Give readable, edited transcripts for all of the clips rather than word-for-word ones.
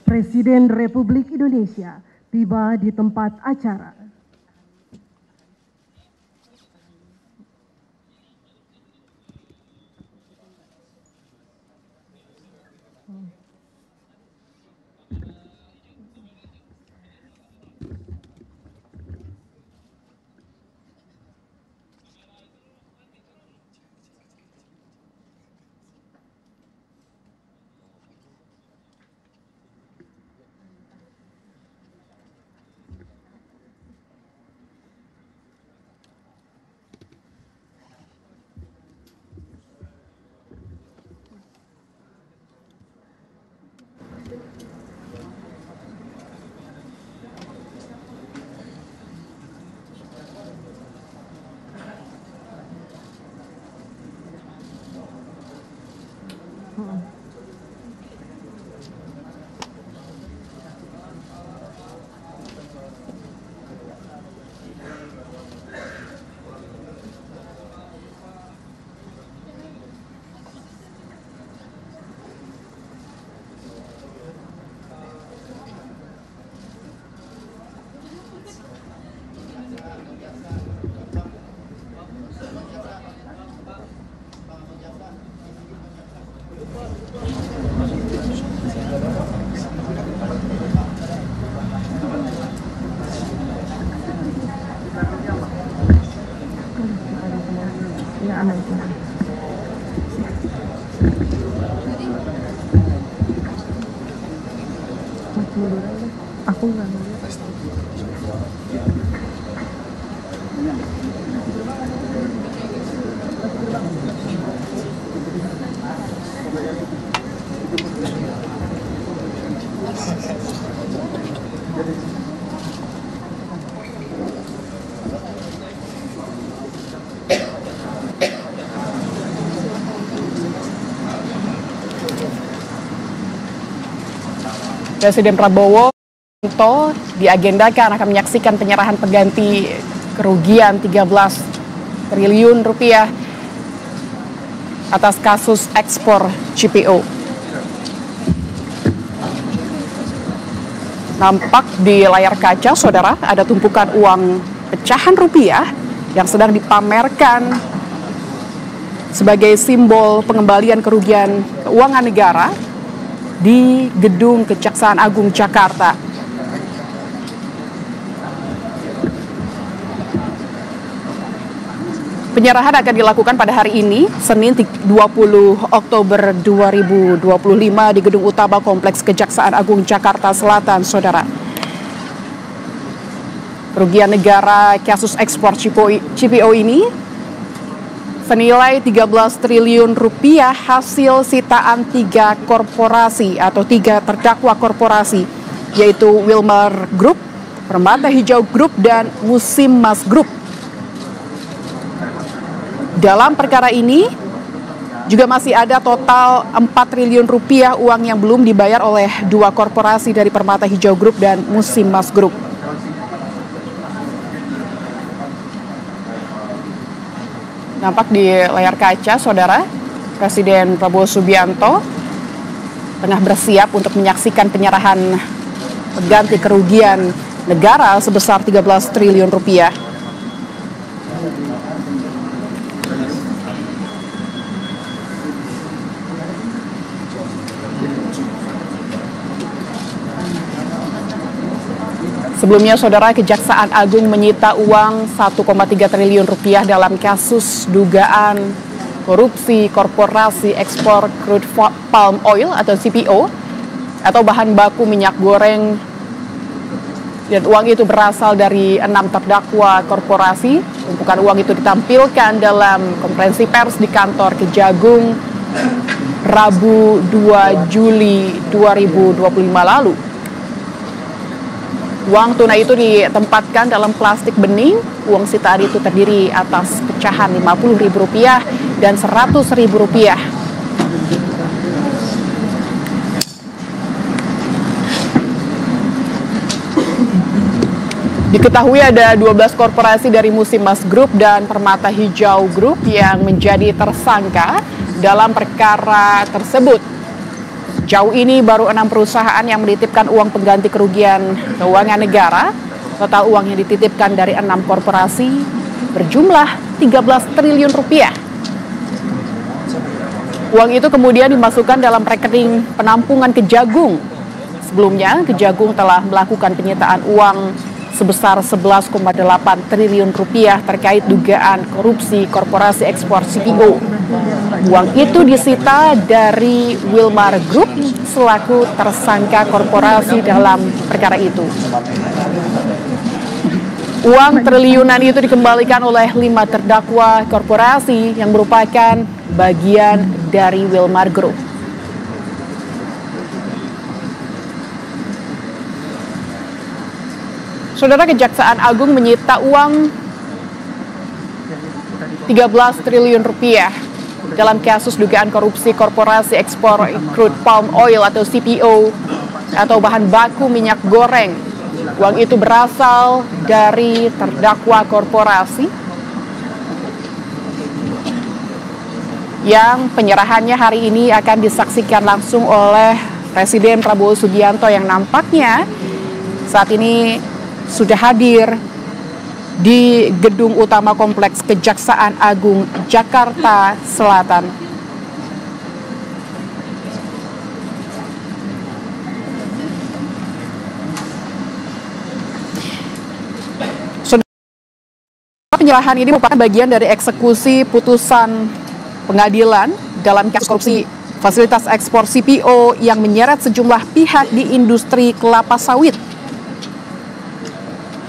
Presiden Republik Indonesia tiba di tempat acara. Aku nggak mau. Presiden Prabowo diagendakan akan menyaksikan penyerahan pengganti kerugian 13 triliun rupiah atas kasus ekspor CPO. Nampak di layar kaca, saudara, ada tumpukan uang pecahan rupiah yang sedang dipamerkan sebagai simbol pengembalian kerugian keuangan negara di Gedung Kejaksaan Agung Jakarta. Penyerahan akan dilakukan pada hari ini, Senin 20 Oktober 2025 di Gedung Utama Kompleks Kejaksaan Agung Jakarta Selatan, saudara. Kerugian negara kasus ekspor CPO ini senilai 13 triliun rupiah hasil sitaan 3 korporasi atau 3 terdakwa korporasi, yaitu Wilmar Group, Permata Hijau Group, dan Musimas Group. Dalam perkara ini juga masih ada total 4 triliun rupiah uang yang belum dibayar oleh 2 korporasi dari Permata Hijau Group dan Musimas Group. Nampak di layar kaca, saudara, Presiden Prabowo Subianto tengah bersiap untuk menyaksikan penyerahan pengganti kerugian negara sebesar 13 triliun rupiah. Sebelumnya, saudara, Kejaksaan Agung menyita uang 1,3 triliun rupiah dalam kasus dugaan korupsi korporasi ekspor crude palm oil atau CPO atau bahan baku minyak goreng, dan uang itu berasal dari 6 terdakwa korporasi. Tumpukan uang itu ditampilkan dalam konferensi pers di kantor Kejagung Rabu 2 Juli 2025 lalu. Uang tunai itu ditempatkan dalam plastik bening. Uang sitaan itu terdiri atas pecahan Rp50.000 dan Rp100.000. Diketahui ada 12 korporasi dari Musimas Group dan Permata Hijau Group yang menjadi tersangka dalam perkara tersebut. Sejauh ini baru 6 perusahaan yang menitipkan uang pengganti kerugian keuangan negara. Total uang yang dititipkan dari 6 korporasi berjumlah 13 triliun rupiah. Uang itu kemudian dimasukkan dalam rekening penampungan Kejagung. Sebelumnya, Kejagung telah melakukan penyitaan uang sebesar 11,8 triliun rupiah terkait dugaan korupsi korporasi ekspor CPO. Uang itu disita dari Wilmar Group selaku tersangka korporasi dalam perkara itu. Uang triliunan itu dikembalikan oleh 5 terdakwa korporasi yang merupakan bagian dari Wilmar Group. Saudara, Kejaksaan Agung menyita uang 13 triliun rupiah dalam kasus dugaan korupsi korporasi ekspor crude palm oil atau CPO atau bahan baku minyak goreng. Uang itu berasal dari terdakwa korporasi yang penyerahannya hari ini akan disaksikan langsung oleh Presiden Prabowo Subianto yang nampaknya saat ini sudah hadir di gedung utama Kompleks Kejaksaan Agung Jakarta Selatan. Penyerahan ini merupakan bagian dari eksekusi putusan pengadilan dalam kasus korupsi fasilitas ekspor CPO yang menyeret sejumlah pihak di industri kelapa sawit.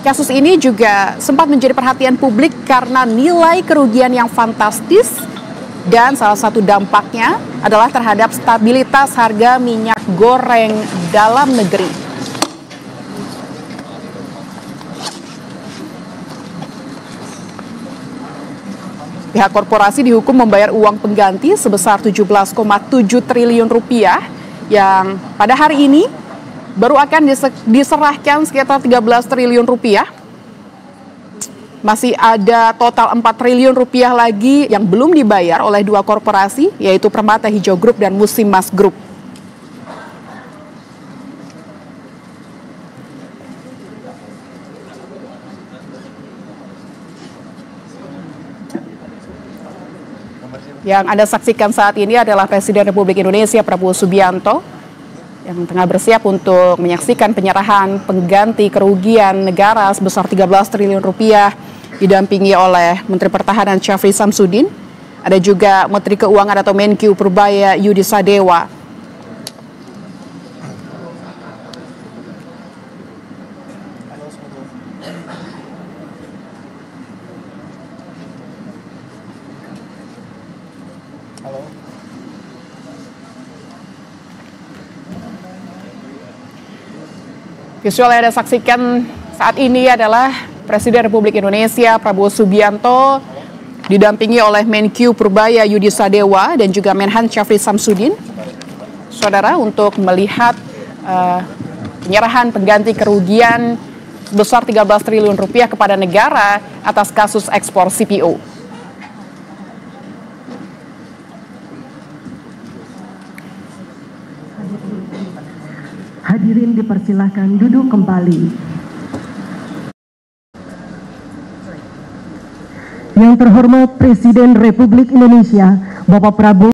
Kasus ini juga sempat menjadi perhatian publik karena nilai kerugian yang fantastis dan salah satu dampaknya adalah terhadap stabilitas harga minyak goreng dalam negeri. Pihak korporasi dihukum membayar uang pengganti sebesar 17,7 triliun rupiah yang pada hari ini baru akan diserahkan sekitar 13 triliun rupiah. Masih ada total 4 triliun rupiah lagi yang belum dibayar oleh 2 korporasi, yaitu Permata Hijau Group dan Musimas Group. Yang Anda saksikan saat ini adalah Presiden Republik Indonesia Prabowo Subianto yang tengah bersiap untuk menyaksikan penyerahan pengganti kerugian negara sebesar 13 triliun rupiah didampingi oleh Menteri Pertahanan Syafri Samsudin. Ada juga Menteri Keuangan atau Menkyu Purbaya Yudi Sadewa. Visual yang Anda saksikan saat ini adalah Presiden Republik Indonesia Prabowo Subianto didampingi oleh Menkyu Purbaya Yudi Sadewa dan juga Menhan Syafri Samsudin. Saudara, untuk melihat penyerahan pengganti kerugian sebesar 13 triliun rupiah kepada negara atas kasus ekspor CPO. Hadirin dipersilahkan duduk kembali. Yang terhormat Presiden Republik Indonesia, Bapak Prabowo